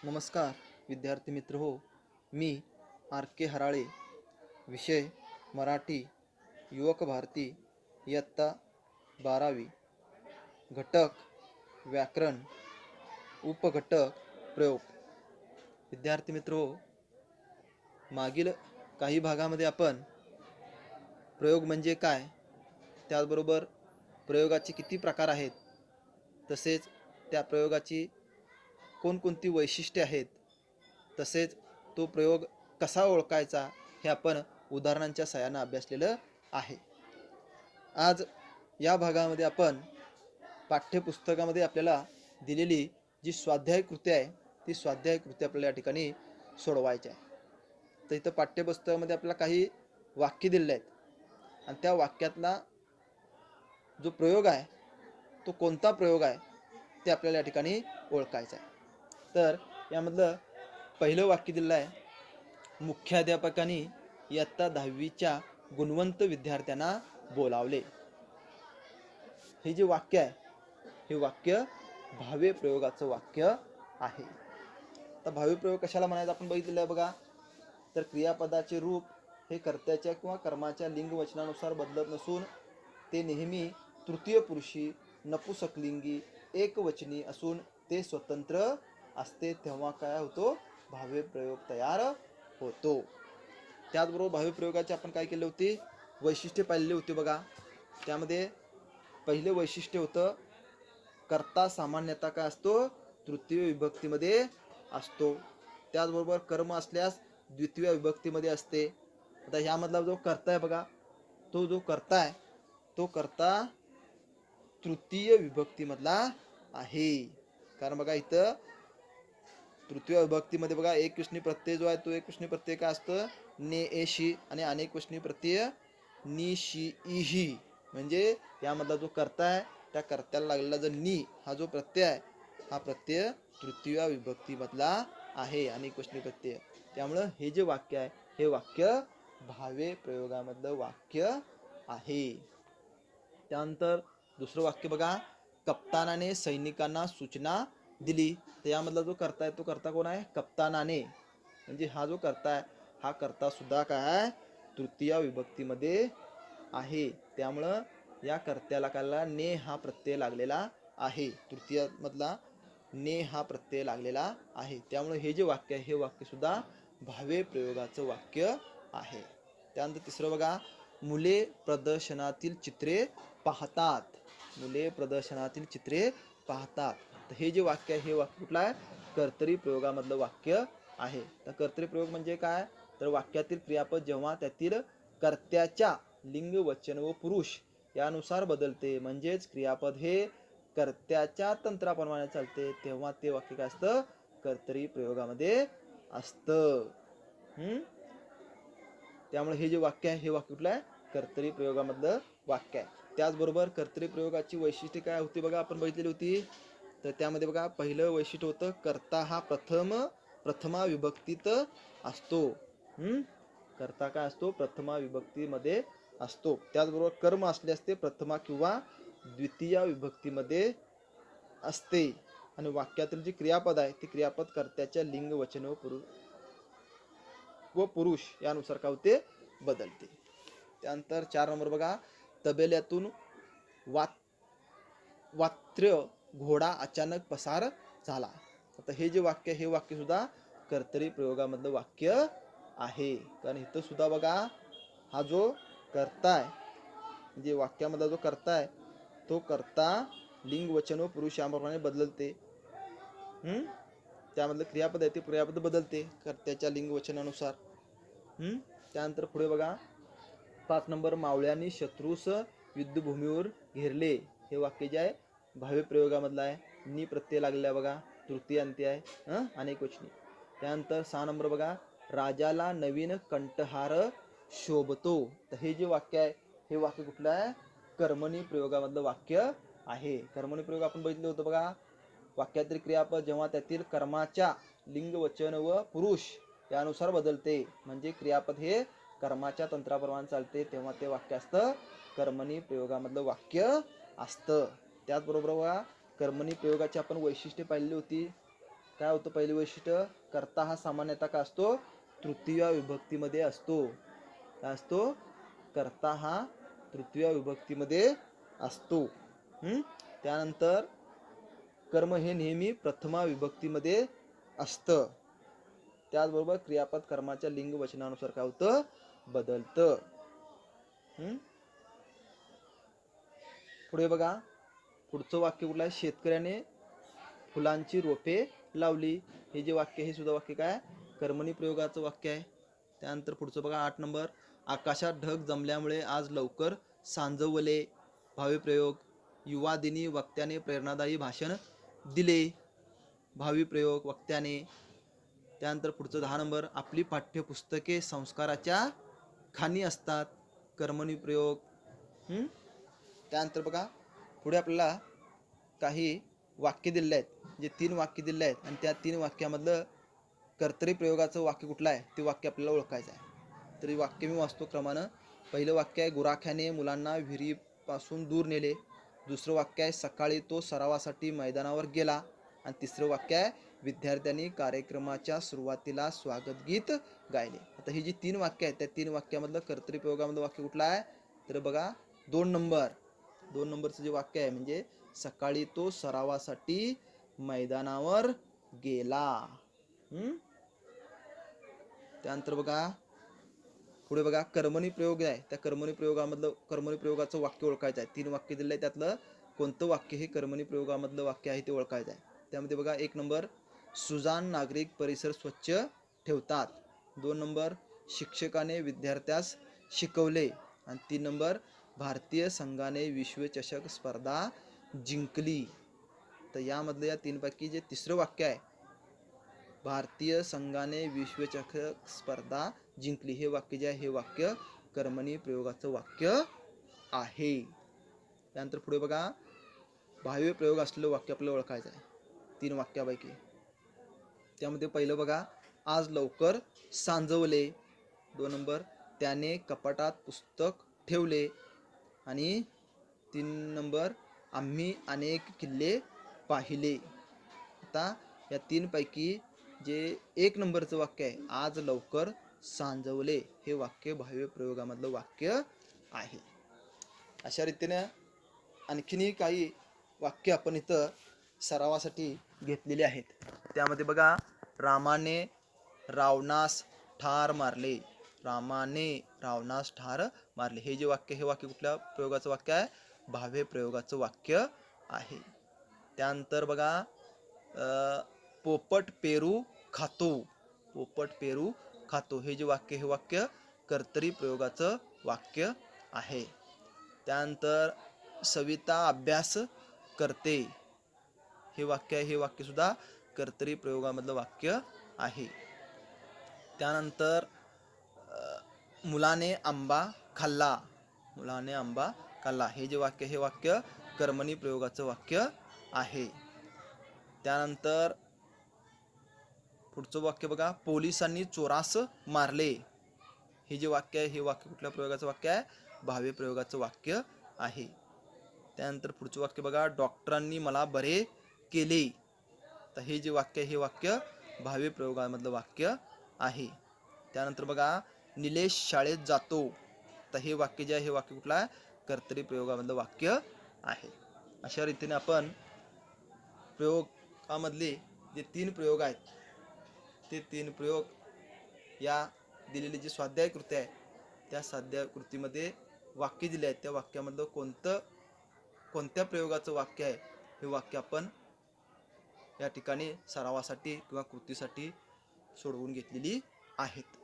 नमस्कार विद्यार्थी मित्र हो. मी आर के हराळे. विषय मराठी, युवक भारती, इयत्ता 12वी. घटक व्याकरण, उपघटक प्रयोग. विद्यार्थी मित्र हो, मागील काही भागामध्ये आपण प्रयोग म्हणजे काय, त्याचबरोबर प्रयोगाचे किती प्रकार आहेत, तसेच त्या प्रयोगाची कोणकोणती वैशिष्ट्ये आहेत, तसेच तो प्रयोग कसा ओळखायचा हे आपण उदाहरणांच्या सहाय्याने अभ्यासलेलं आहे. आज या भागामध्ये आपण पाठ्यपुस्तकामध्ये आपल्याला दिलेली जी स्वाध्याय कृती आहे ती स्वाध्याय कृती आपल्याला या ठिकाणी सोडवायची आहे. तर इथं पाठ्यपुस्तकामध्ये आपल्याला काही वाक्य दिलेले आहेत आणि त्या वाक्यातला जो प्रयोग आहे तो कोणता प्रयोग आहे ते आपल्याला या ठिकाणी ओळखायचं आहे. तर यामधलं पहिलं वाक्य दिलेलं आहे, मुख्याध्यापकांनी इयत्ता 10वीच्या गुणवंत विद्यार्थ्यांना बोलावले. हे जे वाक्य आहे हे वाक्य भावे प्रयोगाचं वाक्य आहे. तर भावे प्रयोग कशाला म्हणायचं आपण बघितलेलं आहे बघा. तर क्रियापदाचे रूप हे कर्त्याच्या किंवा कर्माच्या लिंग वचनानुसार बदलत नसून ते नेहमी तृतीय पुरुषी, नपुसकलिंगी, एकवचनी असून ते स्वतंत्र असते, तेव्हा काय होतो, भावे प्रयोग तयार होतो. त्याचबरोबर भावे प्रयोगाचे आपण काय केले होते, वैशिष्ट्ये पाहिलेली होती बघा. त्यामध्ये पहिले वैशिष्ट्य होतं, कर्ता सामान्यतः काय असतो, तृतीय विभक्तीमध्ये असतो. त्याचबरोबर कर्म असल्यास द्वितीय विभक्तीमध्ये असते. आता ह्यामधला जो कर्ता आहे बघा, तो जो कर्ता आहे तो कर्ता तृतीय विभक्तीमधला आहे. कारण बघा इथं तृतीय विभक्तीमध्ये बघा एक वचनी प्रत्यय जो आहे तो एक वचनी प्रत्यय काय असतं, ने एशी, आणि अनेक वचनी प्रत्यय नि शी इही. म्हणजे यामधला जो कर्ता आहे त्या कर्त्याला लागलेला जो नि हा जो प्रत्यय आहे हा प्रत्यय तृतीय विभक्तीमधला आहे, अनेक वचनी प्रत्यय. त्यामुळं हे जे वाक्य आहे हे वाक्य भावे प्रयोगामधलं वाक्य आहे. त्यानंतर दुसरं वाक्य बघा, कप्तानाने सैनिकांना सूचना दिली. तर यामधला जो कर्ता आहे तो कर्ता कोण आहे, कप्तानाने. म्हणजे हा जो कर्ता आहे हा कर्ता सुद्धा काय आहे, तृतीय विभक्तीमध्ये आहे. त्यामुळं या कर्त्याला काय ने हा प्रत्यय लागलेला आहे, तृतीय मधला ने हा प्रत्यय लागलेला आहे. त्यामुळे हे जे वाक्य आहे हे वाक्य सुद्धा भावे प्रयोगाचं वाक्य आहे. त्यानंतर तिसरं बघा, मुले प्रदर्शनातील चित्रे पाहतात. मुले प्रदर्शनातील चित्रे पाहतात. तर हे जे वाक्य आहे हे वाक्य कुठलं आहे, कर्तरी प्रयोगामधलं वाक्य आहे. तर कर्तरी प्रयोग म्हणजे काय, तर वाक्यातील क्रियापद जेव्हा त्यातील कर्त्याच्या लिंग, वचन व पुरुष यानुसार बदलते, म्हणजेच क्रियापद हे कर्त्याच्या तंत्राप्रमाणे चालते, तेव्हा ते वाक्य काय असतं, कर्तरी प्रयोगामध्ये असतं. त्यामुळे हे जे वाक्य आहे हे वाक्य कुठलं आहे, कर्तरी प्रयोगामधलं वाक्य आहे. त्याचबरोबर कर्तरी प्रयोगाची वैशिष्ट्ये काय होती बघा, आपण बघितलेली होती. तर त्यामध्ये बघा पहिलं वैशिष्ट्य होतं, कर्ता हा प्रथमा विभक्तीत असतो. कर्ता काय असतो, प्रथमा विभक्तीमध्ये असतो. त्याचबरोबर कर्म असल्यास ते प्रथमा किंवा द्वितीय विभक्तीमध्ये असते. आणि वाक्यातील जे क्रियापद आहे ते क्रियापद कर्त्याच्या लिंग, वचन व पुरुष यानुसार काय होते, बदलते. त्यानंतर 4 नंबर बघा, तबेल्यातून वात्र्य घोडा अचानक पसार झाला. आता हे जे वाक्य हे वाक्य सुद्धा कर्तरी प्रयोगामधलं वाक्य आहे. कारण इथं सुद्धा बघा हा जो कर्ता आहे, म्हणजे वाक्यामधला जो कर्ता आहे तो कर्ता लिंग, वचन व पुरुष याप्रमाणे बदलते. त्यामधलं क्रियापद आहे ते क्रियापद बदलते कर्त्याच्या लिंग वचनानुसार. त्यानंतर पुढे बघा 5 नंबर, मावळ्यांनी शत्रूस युद्धभूमीवर घेरले. हे वाक्य जे आहे भावे प्रयोगामधलं आहे. नि प्रत्यय लागलेला बघा, तृतीय अंत्य आहे, अनेक वचनी. त्यानंतर 6 नंबर बघा, राजाला नवीन कंठहार शोभतो. तर हे जे वाक्य आहे हे वाक्य कुठलं आहे, कर्मणी प्रयोगामधलं वाक्य आहे. कर्मणी प्रयोग आपण बघितलं होतं बघा, वाक्यातील क्रियापद जेव्हा त्यातील कर्माच्या लिंग, वचन व पुरुष यानुसार बदलते, म्हणजे क्रियापद हे कर्माच्या तंत्राप्रमाणे चालते, तेव्हा ते वाक्य असतं कर्मणी प्रयोगामधलं वाक्य असतं. त्याचबरोबर बघा कर्मणी प्रयोगाची आपण वैशिष्ट्ये पाहिली होती. काय होतं पहिलं वैशिष्ट्य, कर्ता हा सामान्यतः काय असतो, तृतीय विभक्तीमध्ये असतो. काय असतो, कर्ता हा तृतीय विभक्तीमध्ये असतो. त्यानंतर कर्म हे नेहमी प्रथमा विभक्तीमध्ये असतं. त्याचबरोबर क्रियापद कर्माच्या लिंग वचनानुसार काय होतं, बदलतं. पुढे बघा, पुढचं वाक्य कुठलं आहे, शेतकऱ्याने फुलांची रोपे लावली. हे जे वाक्य, हे सुद्धा वाक्य काय, कर्मणी प्रयोगाचं वाक्य आहे. त्यानंतर पुढचं बघा 8 नंबर, आकाशात ढग जमल्यामुळे आज लवकर सांजवले. भावी प्रयोग, युवा दिनी वक्त्याने प्रेरणादायी भाषण दिले. भावी प्रयोग वक्त्याने. त्यानंतर पुढचं 10 नंबर, आपली पाठ्यपुस्तके संस्काराच्या खाणी असतात. कर्मणी प्रयोग. त्यानंतर बघा, पुढे आपल्याला काही वाक्य दिलेले आहेत, जे 3 वाक्य दिलेले आहेत, आणि त्या 3 वाक्यामधलं कर्तरी प्रयोगाचं वाक्य कुठलं आहे ते वाक्य आपल्याला ओळखायचं आहे. तर वाक्य मी वाचतो क्रमानं. पहिलं वाक्य आहे, गुराख्याने मुलांना विहिरीपासून दूर नेले. दुसरं वाक्य आहे, सकाळी तो सरावासाठी मैदानावर गेला. आणि तिसरं वाक्य आहे, विद्यार्थ्यांनी कार्यक्रमाच्या सुरुवातीला स्वागत गीत गायले. आता ही जी 3 वाक्य आहेत, त्या 3 वाक्यामधलं कर्तरी प्रयोगामधलं वाक्य कुठलं आहे, तर बघा 2 नंबरचं जे वाक्य आहे, म्हणजे सकाळी तो सरावासाठी मैदानावर गेला. त्यानंतर बघा, पुढे बघा, कर्मणी प्रयोग आहे, त्या कर्मणी प्रयोगाचं वाक्य ओळखायचं आहे. 3 वाक्य दिले आहे, त्यातलं कोणतं वाक्य हे कर्मणी प्रयोगामधलं वाक्य आहे ते ओळखायचं आहे. त्यामध्ये बघा 1 नंबर, सुजाण नागरिक परिसर स्वच्छ ठेवतात. 2 नंबर, शिक्षकाने विद्यार्थ्यास शिकवले. आणि 3 नंबर, भारतीय संघाने विश्वचषक स्पर्धा जिंकली. तर यामधलं या 3 पैकी जे तिसरं वाक्य आहे, भारतीय संघाने विश्वचषक स्पर्धा जिंकली, हे वाक्य जे आहे, हे वाक्य कर्मणी प्रयोगाचं वाक्य आहे. त्यानंतर पुढे बघा, भावी प्रयोग असलेलं वाक्य आपल्याला ओळखायचं आहे 3 वाक्यापैकी. त्यामध्ये पहिलं बघा, आज लवकर सांजवले. 2 नंबर, त्याने कपाटात पुस्तक ठेवले. आणि 3 नंबर, आम्ही अनेक किल्ले पाहिले. आता या 3 पैकी जे 1 नंबरचं वाक्य आहे, आज लवकर सांजवले, हे वाक्य भावी प्रयोगामधलं वाक्य आहे. अशा रीतीने आणखीनही काही वाक्य आपण इथं सरावासाठी घेतलेली आहेत. त्यामध्ये बघा, रामाने रावणास ठार मारले. रामाने रावणास ठार मारले, हे जे वाक्य, हे वाक्य कुठल्या प्रयोगाचं वाक्य आहे, भावे प्रयोगाचं वाक्य आहे. त्यानंतर बघा, पोपट पेरू खातो. पोपट पेरू खातो, हे जे वाक्य, हे वाक्य कर्तरी प्रयोगाचं वाक्य आहे. त्यानंतर सविता अभ्यास करते, हे वाक्य आहे, हे वाक्य सुद्धा कर्तरी प्रयोगामधलं वाक्य आहे. त्यानंतर मुलाने आंबा खाल्ला. मुलाने आंबा खाल्ला, हे जे वाक्य, हे वाक्य कर्मणी प्रयोगाचं वाक्य आहे. त्यानंतर पुढचं वाक्य बघा, पोलिसांनी चोरास मारले. हे जे वाक्य आहे, हे वाक्य कुठल्या प्रयोगाचं वाक्य आहे, भावे प्रयोगाचं वाक्य आहे. त्यानंतर पुढचं वाक्य बघा, डॉक्टरांनी मला बरे केले. तर हे जे वाक्य आहे, हे वाक्य भावे प्रयोगामधलं वाक्य आहे. त्यानंतर बघा, निलेश शाळेत जातो. तर हे वाक्य जे आहे, हे वाक्य कुठलं आहे, कर्तरी प्रयोगामधलं वाक्य आहे. अशा रीतीने आपण प्रयोगामधले जे 3 प्रयोग आहेत, ते 3 प्रयोग या दिलेली जी स्वाध्याय कृती आहे, त्या स्वाध्याय कृतीमध्ये वाक्य दिले आहेत, त्या वाक्यामधलं कोणत्या प्रयोगाचं वाक्य आहे, हे वाक्य आपण या ठिकाणी सरावासाठी किंवा कृतीसाठी सोडवून घेतलेली आहेत.